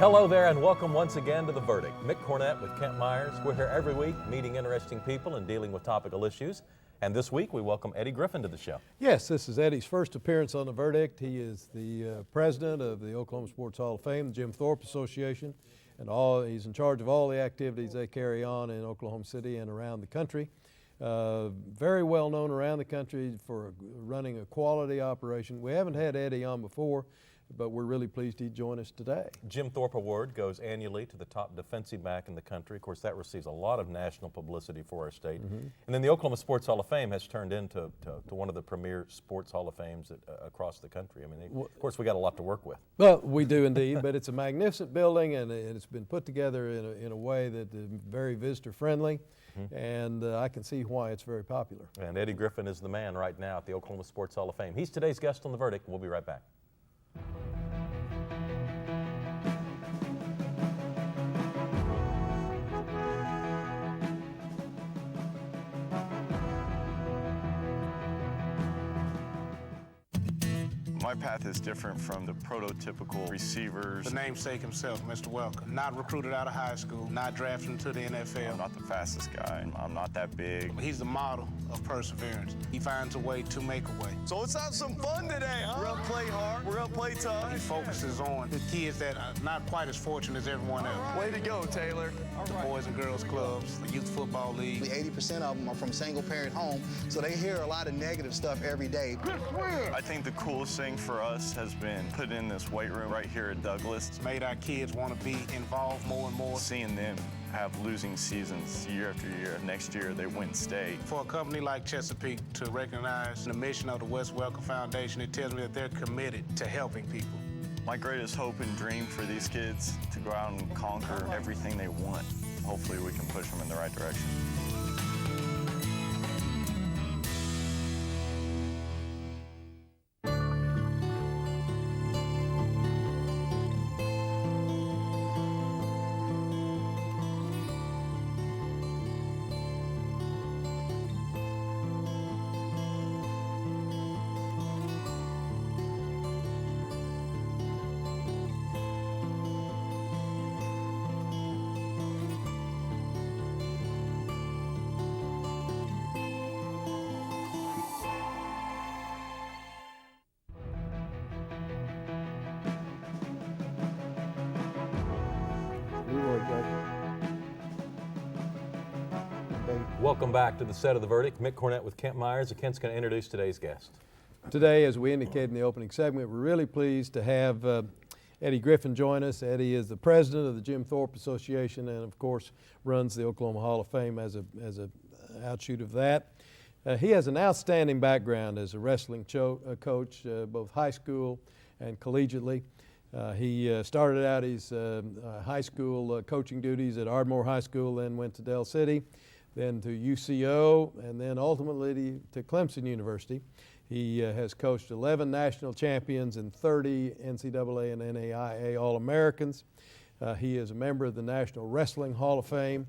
Hello there and welcome once again to The Verdict. Mick Cornett with Kent Myers. We're here every week meeting interesting people and dealing with topical issues. And this week we welcome Eddie Griffin to the show. Yes, this is Eddie's first appearance on The Verdict. He is the president of the Oklahoma Sports Hall of Fame, the Jim Thorpe Association, and he's in charge of all the activities they carry on in Oklahoma City and around the country. Very well known around the country for running a quality operation. We haven't had Eddie on before, but we're really pleased he'd join us today. Jim Thorpe Award goes annually to the top defensive back in the country. Of course, that receives a lot of national publicity for our state. And then the Oklahoma Sports Hall of Fame has turned into one of the premier sports Hall of Fames across the country. I mean, of course, we got a lot to work with. Well, we do indeed, but it's a magnificent building, and it's been put together in a way that is very visitor-friendly, and I can see why it's very popular. And Eddie Griffin is the man right now at the Oklahoma Sports Hall of Fame. He's today's guest on The Verdict. We'll be right back. My path is different from the prototypical receivers. The namesake himself, Mr. Welker. Not recruited out of high school, not drafted into the NFL. I'm not the fastest guy. I'm not that big. He's the model of perseverance. He finds a way to make a way. So let's have some fun today, huh? We're gonna play hard, we're gonna play tough. He focuses on the kids that are not quite as fortunate as everyone else. Way to go, Taylor. The Boys and Girls Clubs, the Youth Football League. 80% of them are from single-parent home, so they hear a lot of negative stuff every day. I think the coolest thing for us has been put in this weight room right here at Douglas. It's made our kids want to be involved more and more. Seeing them have losing seasons year after year. Next year they win state. For a company like Chesapeake to recognize the mission of the Wes Welker Foundation, it tells me that they're committed to helping people. My greatest hope and dream for these kids to go out and conquer everything they want. Hopefully we can push them in the right direction. Welcome back to the set of The Verdict. Mick Cornett with Kent Myers. And Kent's going to introduce today's guest. Today, as we indicated in the opening segment, we're really pleased to have Eddie Griffin join us. Eddie is the president of the Jim Thorpe Association and, of course, runs the Oklahoma Hall of Fame as a outshoot of that. He has an outstanding background as a wrestling coach, both high school and collegiately. He started out his high school coaching duties at Ardmore High School, then went to Del City, then to UCO, and then ultimately to Clemson University. He has coached 11 national champions and 30 NCAA and NAIA All-Americans. He is a member of the National Wrestling Hall of Fame.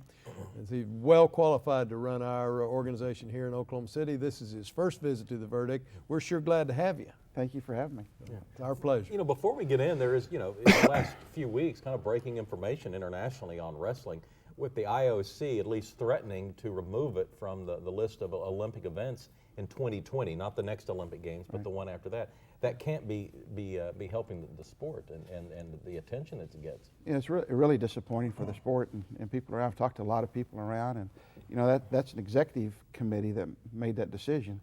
He's well qualified to run our organization here in Oklahoma City. This is his first visit to The Verdict. We're sure glad to have you. Thank you for having me. Yeah, it's our pleasure. You know, before we get in, there is, in the last few weeks, kind of breaking information internationally on wrestling, with the IOC at least threatening to remove it from the list of Olympic events in 2020, not the next Olympic Games, but the one after that. That can't be helping the sport and the attention it gets. Yeah, it's really disappointing for the sport and people around. I've talked to a lot of people around, and that's an executive committee that made that decision.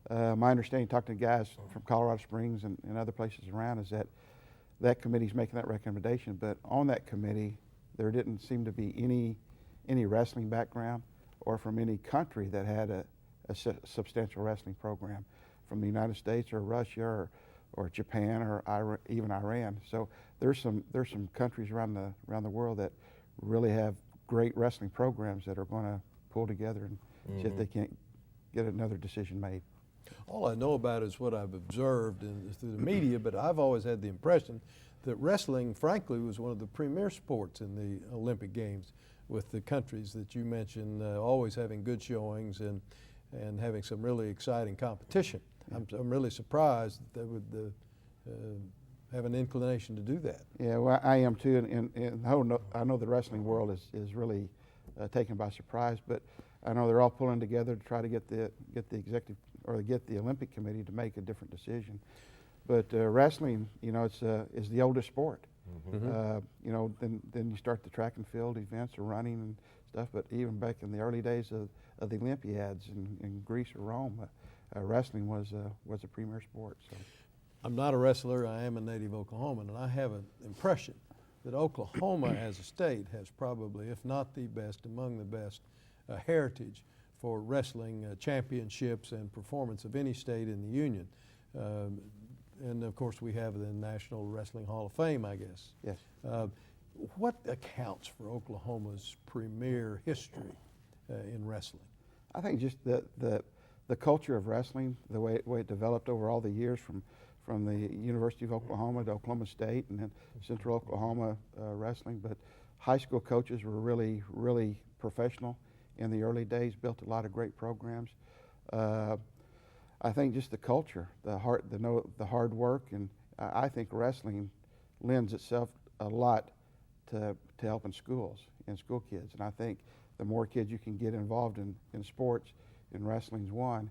My understanding, talking to guys from Colorado Springs and other places around, is that committee's making that recommendation. But on that committee, there didn't seem to be any wrestling background or from any country that had a substantial wrestling program, from the United States or Russia or Japan or even Iran. So there's some countries around the world that really have great wrestling programs that are going to pull together and see if they can't get another decision made. All I know about is what I've observed through the media, but I've always had the impression that wrestling, frankly, was one of the premier sports in the Olympic Games, with the countries that you mentioned always having good showings and having some really exciting competition. I'm really surprised that with the have an inclination to do that. Yeah, well, I am too, and I know the wrestling world is really taken by surprise, but I know they're all pulling together to try to get the executive or get the Olympic Committee to make a different decision. But wrestling, you know, is the oldest sport. You know, then you start the track and field events or running and stuff. But even back in the early days of the Olympiads in Greece or Rome, wrestling was a premier sport. So. I'm not a wrestler, I am a native Oklahoman, and I have an impression that Oklahoma as a state has probably, if not the best, among the best heritage for wrestling championships and performance of any state in the Union. And of course we have the National Wrestling Hall of Fame, I guess. Yes. What accounts for Oklahoma's premier history in wrestling? I think just the culture of wrestling, the way it developed over all the years from the University of Oklahoma to Oklahoma State and then Central Oklahoma wrestling. But high school coaches were really, really professional in the early days, built a lot of great programs. I think just the culture, the hard work, and I think wrestling lends itself a lot to helping schools and school kids. And I think the more kids you can get involved in sports, and wrestling's one,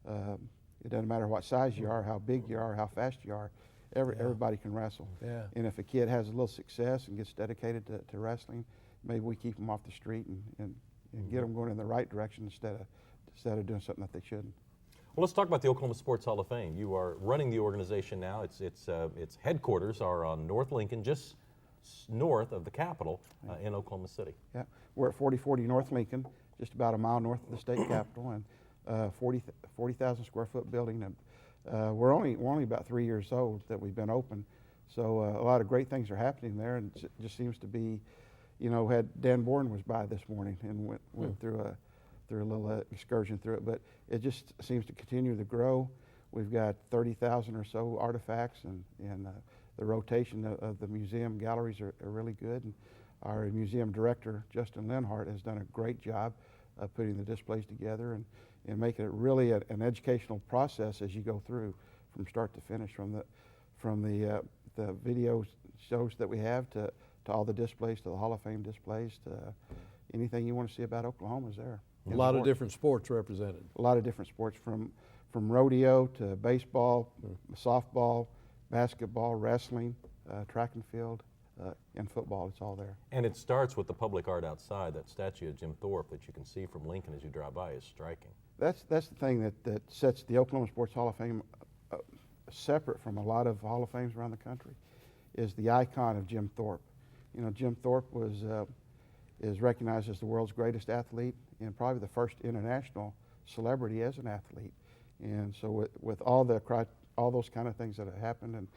it doesn't matter what size you are, how big you are, how fast you are, everybody can wrestle. Yeah. And if a kid has a little success and gets dedicated to wrestling, maybe we keep them off the street and get them going in the right direction instead of doing something that they shouldn't. Well, let's talk about the Oklahoma Sports Hall of Fame. You are running the organization now. Its headquarters are on North Lincoln, just north of the Capitol in Oklahoma City. Yeah, we're at 4040 North Lincoln, just about a mile north of the state capitol, and 40,000 square foot building. And we're only about 3 years old that we've been open, so a lot of great things are happening there, and it just seems to be, you know, Dan Bourne was by this morning and went through a little excursion through it, but it just seems to continue to grow. We've got 30,000 or so artifacts, and the rotation of the museum galleries are really good. And our museum director, Justin Lenhart, has done a great job of putting the displays together and making it really an educational process as you go through from start to finish, from the video shows that we have to all the displays, to the Hall of Fame displays, to anything you want to see about Oklahoma is there. A lot of different sports represented. A lot of different sports, from rodeo to baseball, softball, basketball, wrestling, track and field, and football. It's all there. And it starts with the public art outside. That statue of Jim Thorpe that you can see from Lincoln as you drive by is striking. That's the thing that sets the Oklahoma Sports Hall of Fame separate from a lot of Hall of Fames around the country, is the icon of Jim Thorpe. You know, Jim Thorpe is recognized as the world's greatest athlete and probably the first international celebrity as an athlete. And so with all those kind of things that have happened,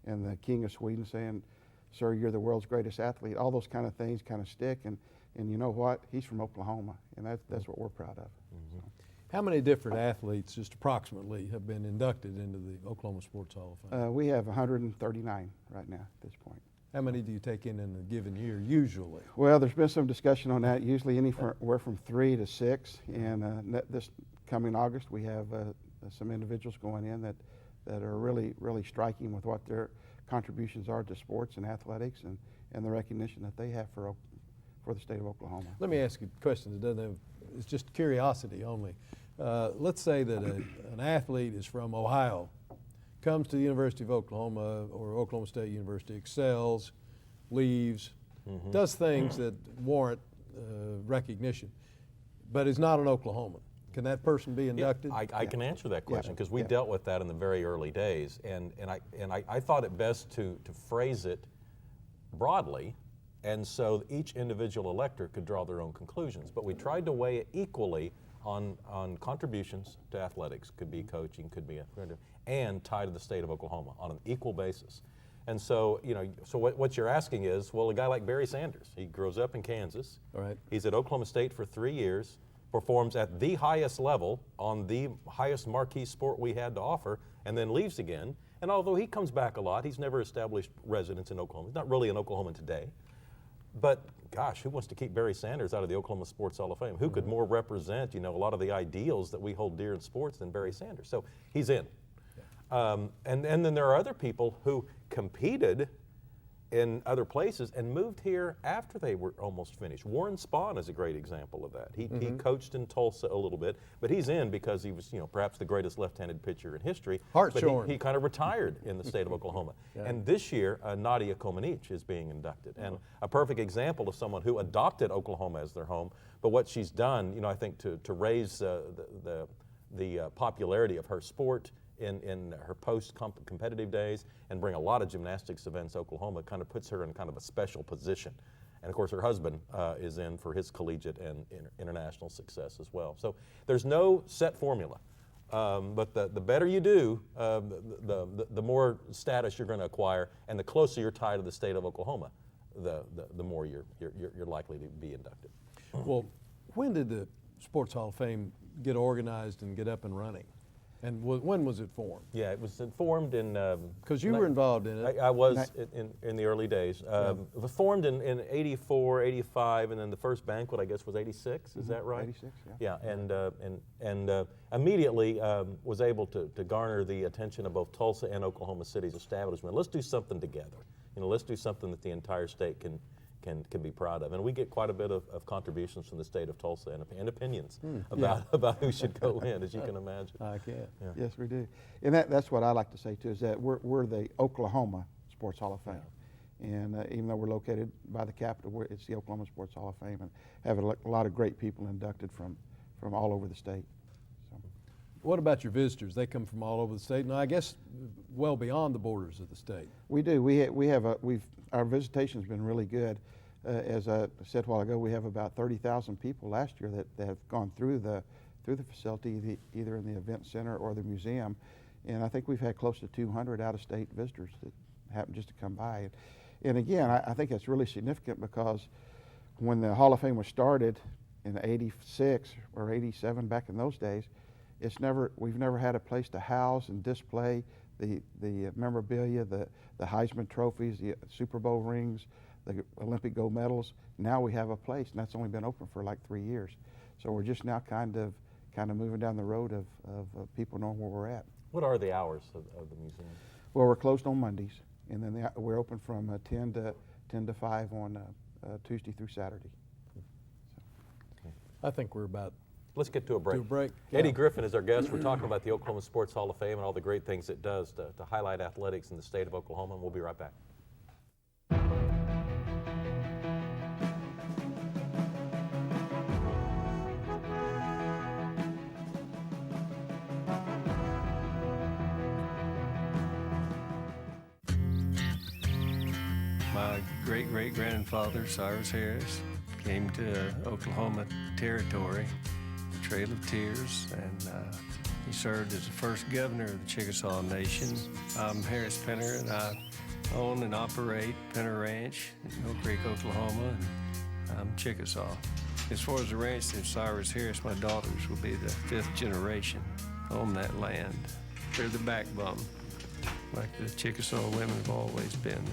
and the King of Sweden saying, "Sir, you're the world's greatest athlete," all those kind of things kind of stick. And you know what? He's from Oklahoma, and that's what we're proud of. So. How many different athletes, just approximately, have been inducted into the Oklahoma Sports Hall of Fame? We have 139 right now at this point. How many do you take in a given year, usually? Well, there's been some discussion on that. Usually anywhere from 3 to 6. And this coming August, we have some individuals going in that are really, really striking with what their contributions are to sports and athletics and the recognition that they have for the state of Oklahoma. Let me ask you a question that doesn't have, it's just curiosity only. Let's say that an athlete is from Ohio, comes to the University of Oklahoma or Oklahoma State University, excels, leaves, does things that warrant recognition, but is not an Oklahoman. Can that person be inducted? Yeah, I can answer that question because we dealt with that in the very early days, and I thought it best to phrase it broadly, and so each individual elector could draw their own conclusions. But we tried to weigh it equally on contributions to athletics, could be coaching, could be and tied to the state of Oklahoma on an equal basis. And so, you know, so what you're asking is, well, a guy like Barry Sanders, he grows up in Kansas. All right. He's at Oklahoma State for 3 years, performs at the highest level on the highest marquee sport we had to offer, and then leaves again. And although he comes back a lot, he's never established residence in Oklahoma. He's not really an Oklahoman today. But gosh, who wants to keep Barry Sanders out of the Oklahoma Sports Hall of Fame? Who could more represent, you know, a lot of the ideals that we hold dear in sports than Barry Sanders? So he's in. And then there are other people who competed in other places and moved here after they were almost finished. Warren Spahn is a great example of that. He coached in Tulsa a little bit, but he's in because he was, perhaps the greatest left-handed pitcher in history. Hartshorn. He kind of retired in the state of Oklahoma. And this year, Nadia Comaneci is being inducted. And a perfect example of someone who adopted Oklahoma as their home, but what she's done, I think to raise the popularity of her sport in her post-competitive days and bring a lot of gymnastics events to Oklahoma, kind of puts her in kind of a special position. And of course her husband is in for his collegiate and international success as well. So there's no set formula, but the better you do, the more status you're going to acquire, and the closer you're tied to the state of Oklahoma, the more you're likely to be inducted. Well, when did the Sports Hall of Fame get organized and get up and running? And when was it formed? Yeah, it was formed in... Because you were involved in it. I was in the early days. It was formed in 84, 85, and then the first banquet, I guess, was 86. Is that right? 86, yeah. Yeah, and immediately was able to garner the attention of both Tulsa and Oklahoma City's establishment. Let's do something together. Let's do something that the entire state can be proud of. And we get quite a bit of contributions from the state of Tulsa and opinions about who should go in, as you can imagine. I can. Yeah. Yes, we do. And that's what I like to say too, is that we're the Oklahoma Sports Hall of Fame. And even though we're located by the Capitol, it's the Oklahoma Sports Hall of Fame, and have a lot of great people inducted from all over the state. So. What about your visitors? They come from all over the state, and I guess well beyond the borders of the state. We do. Our visitation's been really good. As I said a while ago, we have about 30,000 people last year that have gone through the facility, either in the event center or the museum, and I think we've had close to 200 out-of-state visitors that happen just to come by. And again, I think that's really significant because when the Hall of Fame was started in '86 or '87, back in those days, we've never had a place to house and display the memorabilia, the Heisman trophies, the Super Bowl rings, the Olympic gold medals. Now we have a place, and that's only been open for like 3 years. So we're just now kind of moving down the road of people knowing where we're at. What are the hours of the museum? Well, we're closed on Mondays, and then we're open from 10 to 5 on Tuesday through Saturday. I think we're about Let's get to a break. to a break. Eddie Griffin is our guest. We're talking about the Oklahoma Sports Hall of Fame and all the great things it does to highlight athletics in the state of Oklahoma, and we'll be right back. My great-great-grandfather, Cyrus Harris, came to Oklahoma Territory, Trail of Tears, and he served as the first governor of the Chickasaw Nation. I'm Harris Penner, and I own and operate Penner Ranch in Mill Creek, Oklahoma, and I'm Chickasaw. As far as the ranch of Cyrus Harris, my daughters will be the 5th generation on that land. They're the backbone, like the Chickasaw women have always been.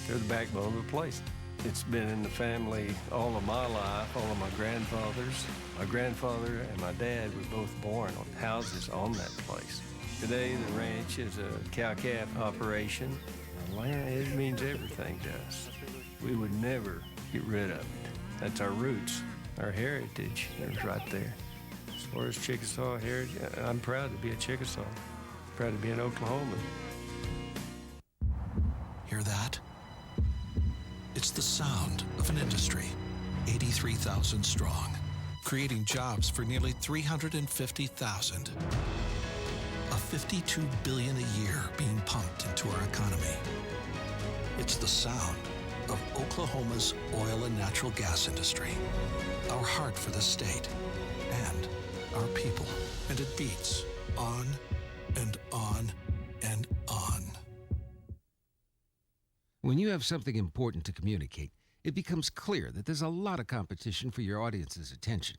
They're the backbone of the place. It's been in the family all of my life, all of my grandfathers. My grandfather and my dad were both born on houses on that place. Today, the ranch is a cow-calf operation. Land, it means everything to us. We would never get rid of it. That's our roots, our heritage is right there. As far as Chickasaw heritage, I'm proud to be a Chickasaw, proud to be an Oklahoman. Hear that? It's the sound of an industry, 83,000 strong, creating jobs for nearly 350,000. A $52 billion a year being pumped into our economy. It's the sound of Oklahoma's oil and natural gas industry, our heart for the state, and our people. And it beats on and on and on. When you have something important to communicate, it becomes clear that there's a lot of competition for your audience's attention.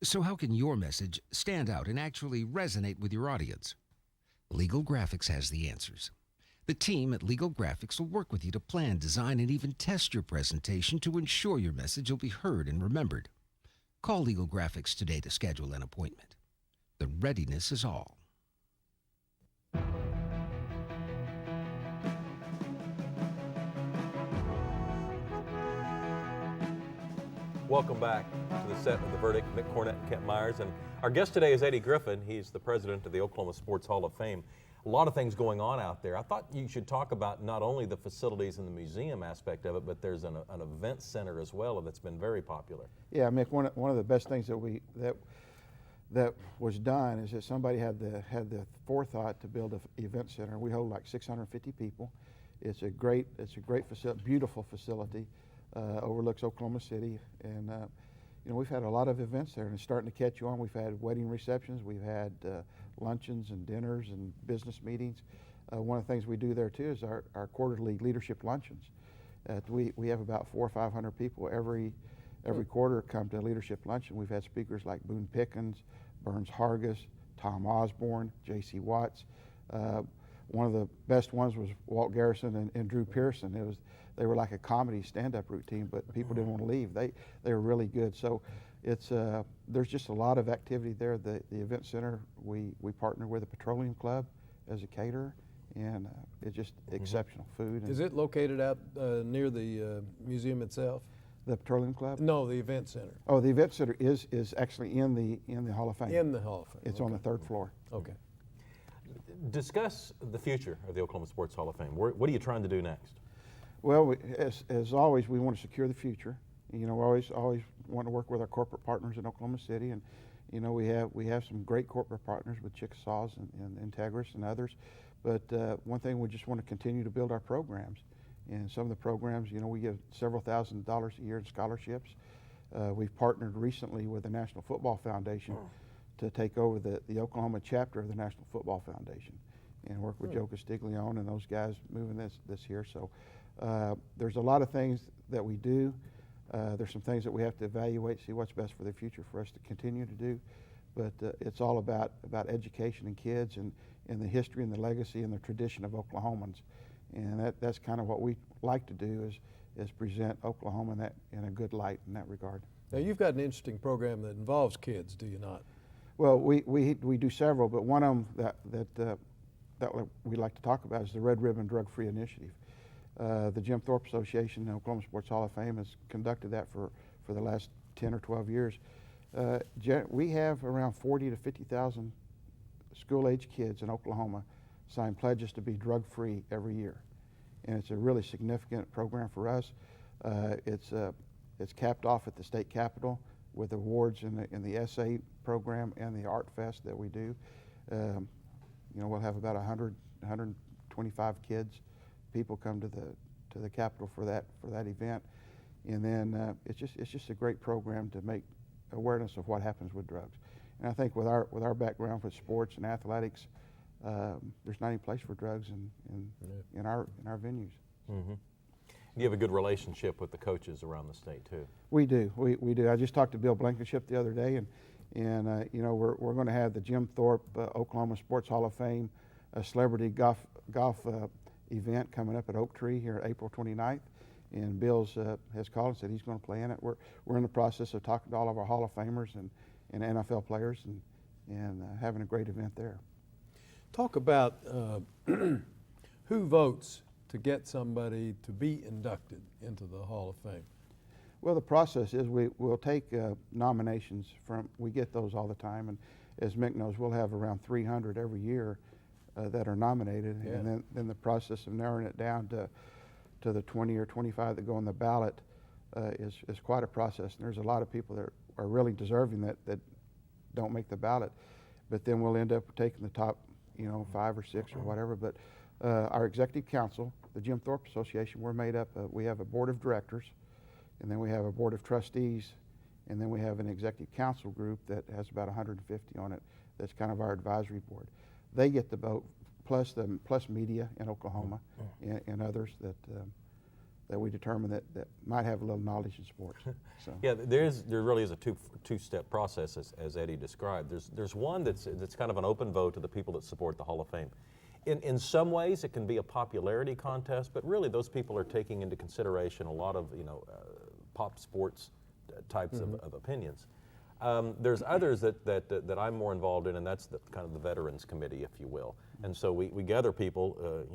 So how can your message stand out and actually resonate with your audience? Legal Graphics has the answers. The team at Legal Graphics will work with you to plan, design, and even test your presentation to ensure your message will be heard and remembered. Call Legal Graphics today to schedule an appointment. The readiness is all. Welcome back to the set of The Verdict. Mick Cornett and Kent Myers. And our guest today is Eddie Griffin. He's the president of the Oklahoma Sports Hall of Fame. A lot of things going on out there. I thought you should talk about not only the facilities and the museum aspect of it, but there's an event center as well that's been very popular. Yeah, Mick, one of the best things that was done is that somebody had the forethought to build an event center. We hold like 650 people. It's a great facility, beautiful facility, overlooks Oklahoma City, and you know, we've had a lot of events there, and it's starting to catch on. We've had wedding receptions, we've had luncheons and dinners and business meetings. One of the things we do there too is our quarterly leadership luncheons. We have about 400 or 500 people every quarter come to a leadership luncheon. We've had speakers like Boone Pickens, Burns Hargis, Tom Osborne, J.C. Watts. One of the best ones was Walt Garrison and Drew Pearson. They were like a comedy stand-up routine, but people didn't want to leave. They were really good. So there's just a lot of activity there. The event center, we partner with a petroleum club as a caterer, and it's just exceptional food. Is it located out near the museum itself? The Petroleum Club? No, the event center. Oh, the event center is actually in the Hall of Fame. In the Hall of Fame. It's on the third floor. Okay. Discuss the future of the Oklahoma Sports Hall of Fame. What are you trying to do next? Well, as always, we want to secure the future. You know, we always want to work with our corporate partners in Oklahoma City, and you know, we have some great corporate partners with Chickasaws and Integris and others. But one thing, we just want to continue to build our programs. And some of the programs, you know, we give several $1,000s a year in scholarships. We've partnered recently with the National Football Foundation to take over the Oklahoma chapter of the National Football Foundation and work with Joe Castiglione and those guys moving this here. So there's a lot of things that we do. There's some things that we have to evaluate, see what's best for the future for us to continue to do. But it's all about education and kids and the history and the legacy and the tradition of Oklahomans. And that's kind of what we like to do is present Oklahoma in a good light in that regard. Now, you've got an interesting program that involves kids, do you not? Well, we do several, but one of them that we like to talk about is the Red Ribbon Drug-Free Initiative. The Jim Thorpe Association and Oklahoma Sports Hall of Fame has conducted that for the last 10 or 12 years. We have around 40 to 50,000 school-age kids in Oklahoma sign pledges to be drug-free every year, and it's a really significant program for us. It's capped off at the state capitol with awards in the essay program and the art fest that we do. You know, we'll have about 125 people come to the capitol for that event, and then it's just a great program to make awareness of what happens with drugs. And I think with our background with sports and athletics, there's not any place for drugs in our venues. Mm-hmm. You have a good relationship with the coaches around the state too. We do. We do. I just talked to Bill Blankenship the other day, and you know, we're going to have the Jim Thorpe Oklahoma Sports Hall of Fame celebrity golf event coming up at Oak Tree here April 29th. And Bill's has called and said he's going to play in it. We're in the process of talking to all of our Hall of Famers and NFL players and having a great event there. Talk about who votes to get somebody to be inducted into the Hall of Fame. Well, the process is we'll take nominations we get those all the time, and as Mick knows, we'll have around 300 every year that are nominated, Yeah. and then the process of narrowing it down to the 20 or 25 that go on the ballot is quite a process. And there's a lot of people that are really deserving that don't make the ballot, but then we'll end up taking the top, you know, 5 or 6 or whatever. But our executive council, the Jim Thorpe Association, we're made up we have a board of directors, and then we have a board of trustees, and then we have an executive council group that has about 150 on it. That's kind of our advisory board. They get the vote, plus media in Oklahoma and others that we determine that might have a little knowledge in sports. So. Yeah, there really is a two-step process as Eddie described. There's one that's kind of an open vote to the people that support the Hall of Fame. In some ways, it can be a popularity contest, but really those people are taking into consideration a lot of pop sports types of opinions. There's others that I'm more involved in, and that's kind of the Veterans Committee, if you will. And so we gather people,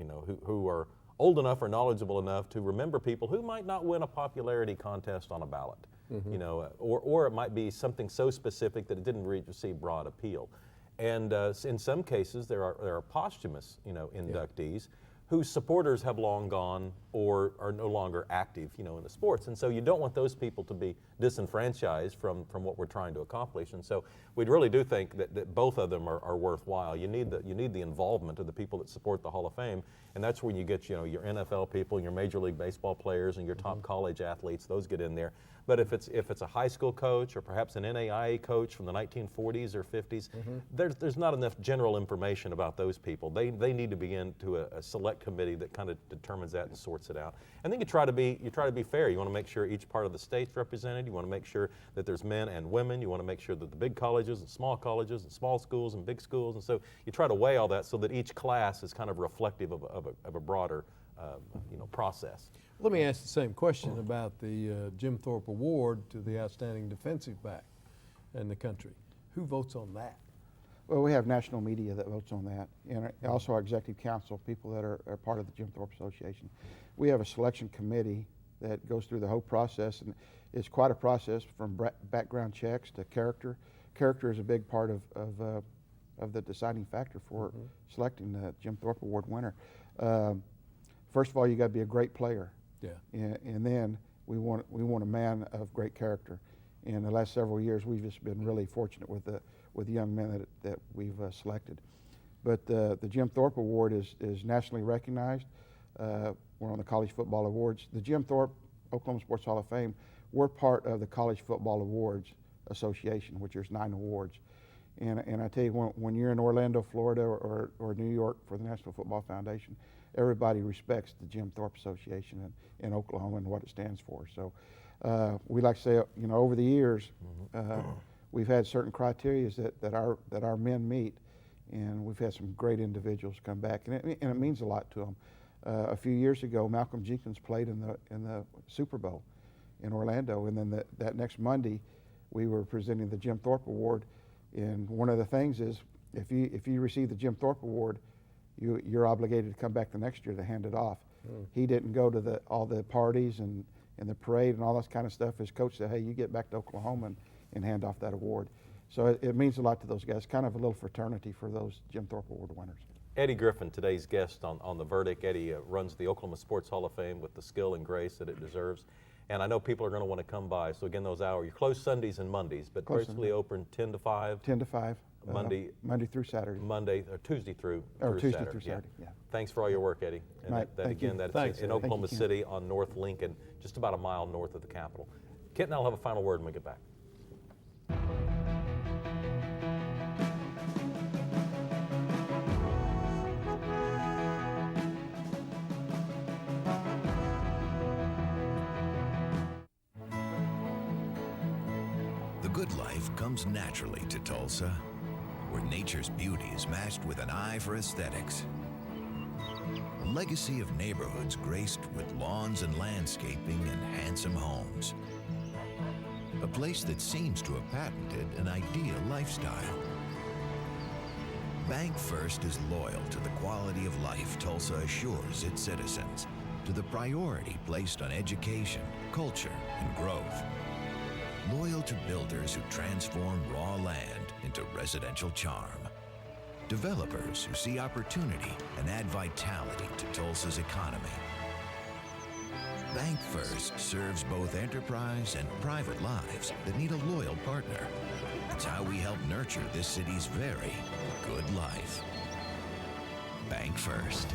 who are old enough or knowledgeable enough to remember people who might not win a popularity contest on a ballot. you know, or it might be something so specific that it didn't receive broad appeal. And in some cases, there are posthumous, you know, inductees whose supporters have long gone or are no longer active, you know, in the sports. And so you don't want those people to be disenfranchised from what we're trying to accomplish. And so we really do think that both of them are worthwhile. You need the involvement of the people that support the Hall of Fame, and that's when you get, you know, your NFL people, your Major League Baseball players, and your top college athletes. Those get in there. But if it's a high school coach or perhaps an NAIA coach from the 1940s or 50s, there's not enough general information about those people. They need to begin to a select committee that kind of determines that and sorts it out. And then you try to be fair. You want to make sure each part of the state's represented. You want to make sure that there's men and women. You want to make sure that the big colleges and small schools and big schools. And so you try to weigh all that so that each class is kind of reflective of a broader you know, process. Let me ask the same question about the Jim Thorpe Award to the outstanding defensive back in the country. Who votes on that? Well, we have national media that votes on that, and also our executive council, people that are part of the Jim Thorpe Association. We have a selection committee that goes through the whole process, and it's quite a process from background checks to character. Character is a big part of the deciding factor for selecting the Jim Thorpe Award winner. First of all, you got to be a great player. Yeah. And then we want a man of great character. In the last several years, we've just been really fortunate with the young men that we've selected. But the Jim Thorpe Award is nationally recognized. We're on the College Football Awards. The Jim Thorpe Oklahoma Sports Hall of Fame, we're part of the College Football Awards Association, which there's 9 awards. And I tell you, when you're in Orlando, Florida, or New York for the National Football Foundation, everybody respects the Jim Thorpe Association in Oklahoma and what it stands for. So we like to say, you know, over the years, we've had certain criteria that our men meet, and we've had some great individuals come back, and it means a lot to them. A few years ago, Malcolm Jenkins played in the Super Bowl in Orlando, and then that next Monday, we were presenting the Jim Thorpe Award. And one of the things is, if you receive the Jim Thorpe Award, you're obligated to come back the next year to hand it off. He didn't go to all the parties and the parade and all that kind of stuff. His coach said, hey, you get back to Oklahoma and hand off that award. So it means a lot to those guys. Kind of a little fraternity for those Jim Thorpe Award winners. Eddie Griffin, today's guest on The Verdict. Eddie runs the Oklahoma Sports Hall of Fame with the skill and grace that it deserves. And I know people are going to want to come by. So again, those hours, you're closed Sundays and Mondays, but basically open 10 to 5. 10 to 5. Monday through Saturday. Tuesday through Tuesday Saturday. through Saturday. Yeah. Thanks for all your work, Eddie. And Mike, that's in Oklahoma City on North Lincoln, just about a mile north of the Capitol. Kent and I'll have a final word when we get back. The good life comes naturally to Tulsa, where nature's beauty is matched with an eye for aesthetics. A legacy of neighborhoods graced with lawns and landscaping and handsome homes. A place that seems to have patented an ideal lifestyle. Bank First is loyal to the quality of life Tulsa assures its citizens, to the priority placed on education, culture, and growth. Loyal to builders who transform raw land into residential charm. Developers who see opportunity and add vitality to Tulsa's economy. Bank First serves both enterprise and private lives that need a loyal partner. It's how we help nurture this city's very good life. Bank First.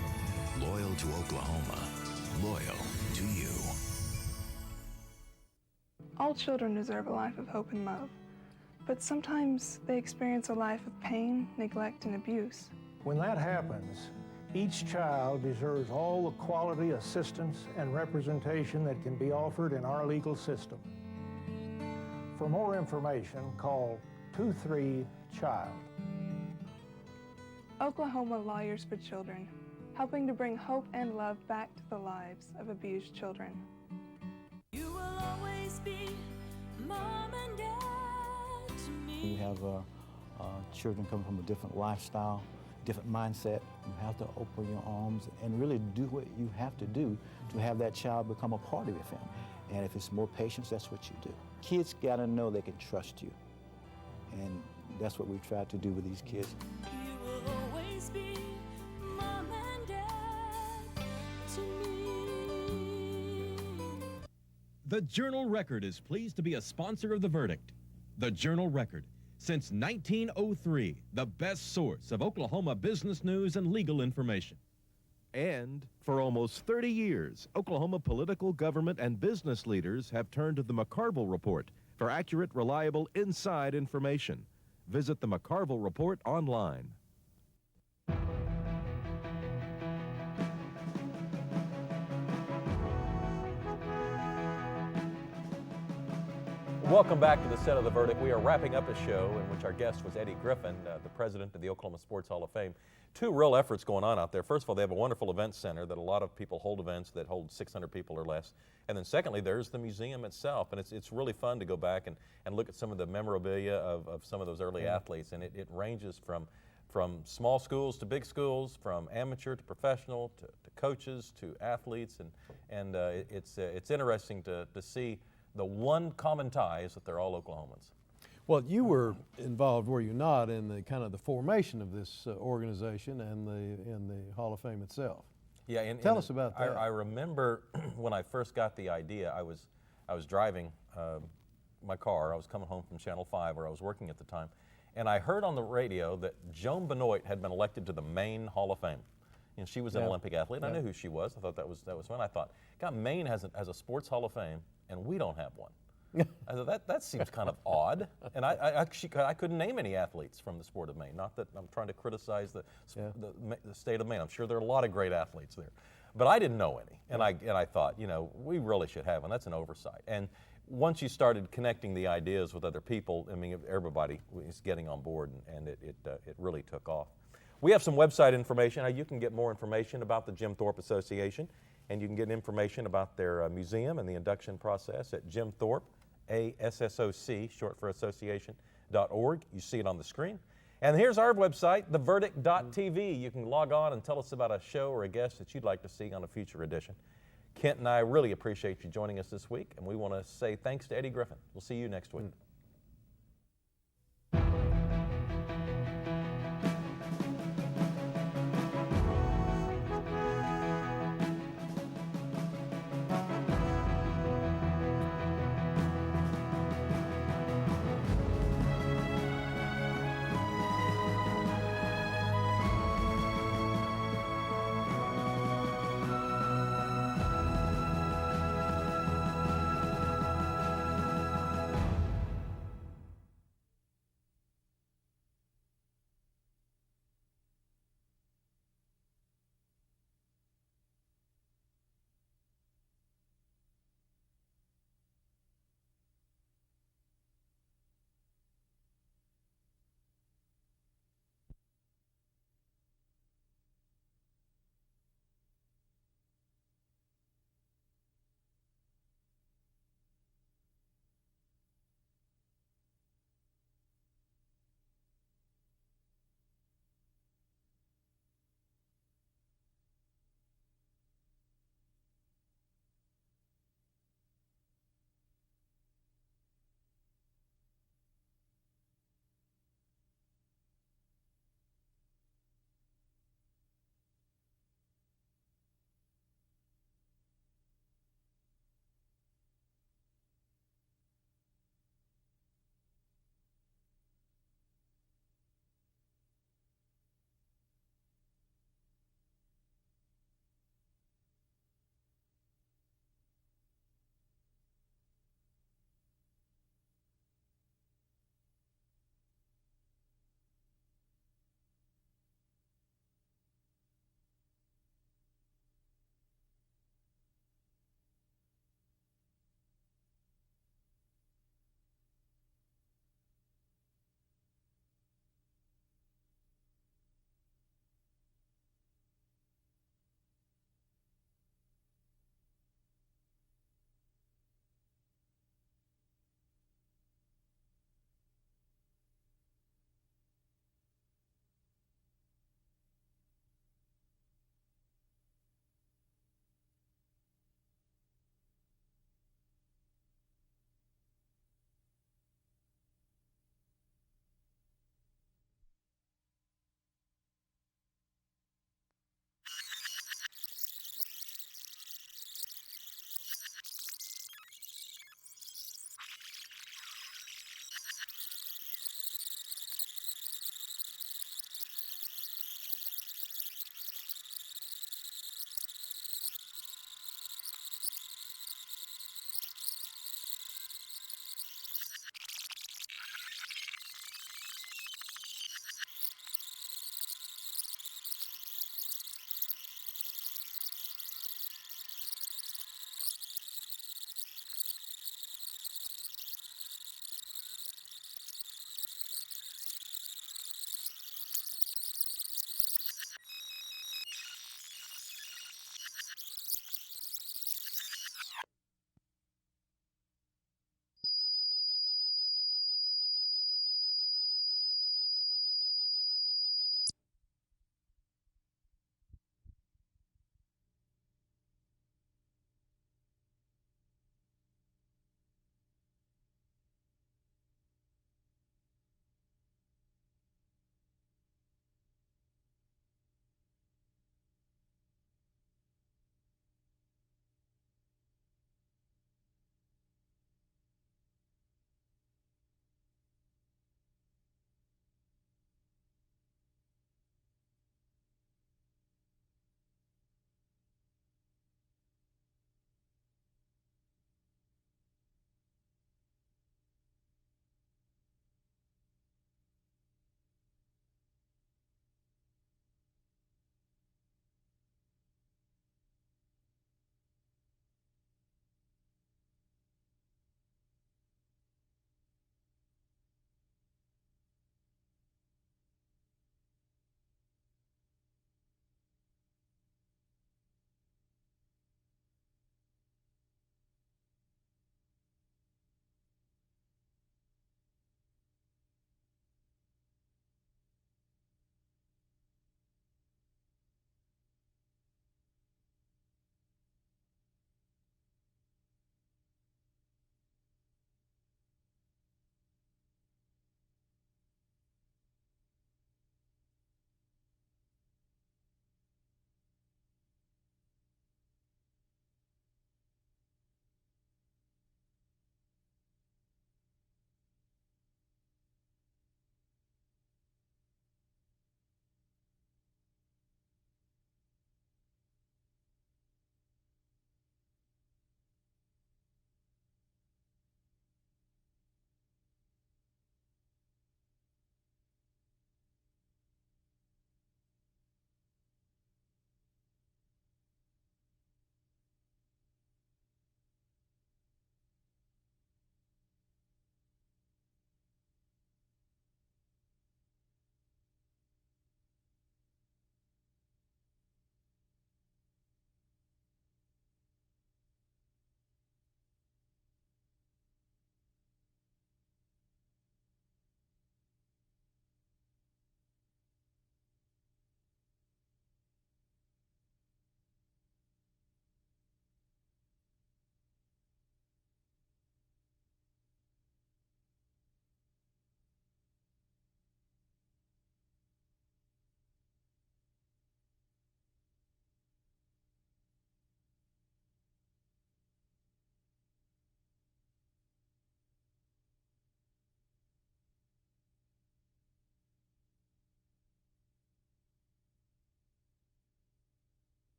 Loyal to Oklahoma. Loyal to you. All children deserve a life of hope and love, but sometimes they experience a life of pain, neglect, and abuse. When that happens, each child deserves all the quality assistance and representation that can be offered in our legal system. For more information, call 23-CHILD. Oklahoma Lawyers for Children, helping to bring hope and love back to the lives of abused children. You will always be mom and dad to me. You have children coming from a different lifestyle, different mindset. You have to open your arms and really do what you have to do to have that child become a part of your family. And if it's more patience, that's what you do. Kids got to know they can trust you. And that's what we try to do with these kids. You will always be Mom and Dad to me. The Journal-Record is pleased to be a sponsor of The Verdict. The Journal-Record, since 1903, the best source of Oklahoma business news and legal information. And for almost 30 years, Oklahoma political, government, and business leaders have turned to the McCarville Report for accurate, reliable, inside information. Visit the McCarville Report online. Welcome back to the set of The Verdict. We are wrapping up a show in which our guest was Eddie Griffin, the president of the Oklahoma Sports Hall of Fame. Two real efforts going on out there. First of all, they have a wonderful event center that a lot of people hold events that hold 600 people or less. And then secondly, there's the museum itself. And it's really fun to go back and look at some of the memorabilia of some of those early athletes. And it ranges from small schools to big schools, from amateur to professional to coaches to athletes. And it's interesting to see the one common tie is that they're all Oklahomans. Well, you were involved, were you not, in the kind of the formation of this organization and in the Hall of Fame itself? Yeah, tell us about that. I remember when I first got the idea. I was driving my car. I was coming home from Channel 5, where I was working at the time, and I heard on the radio that Joan Benoit had been elected to the Maine Hall of Fame. And she was an Olympic athlete, and I knew who she was. I thought that was fun. I thought, God, Maine has a sports Hall of Fame, and we don't have one. I thought that seems kind of odd. And I couldn't name any athletes from the sport of Maine. Not that I'm trying to criticize the state of Maine. I'm sure there are a lot of great athletes there, but I didn't know any. And I thought, we really should have one. That's an oversight. And once you started connecting the ideas with other people, I mean, everybody was getting on board, and it really took off. We have some website information. You can get more information about the Jim Thorpe Association, and you can get information about their museum and the induction process at Jim Thorpe, ASSOC, short for association.org. You see it on the screen. And here's our website, theverdict.tv. You can log on and tell us about a show or a guest that you'd like to see on a future edition. Kent and I really appreciate you joining us this week, and we want to say thanks to Eddie Griffin. We'll see you next week.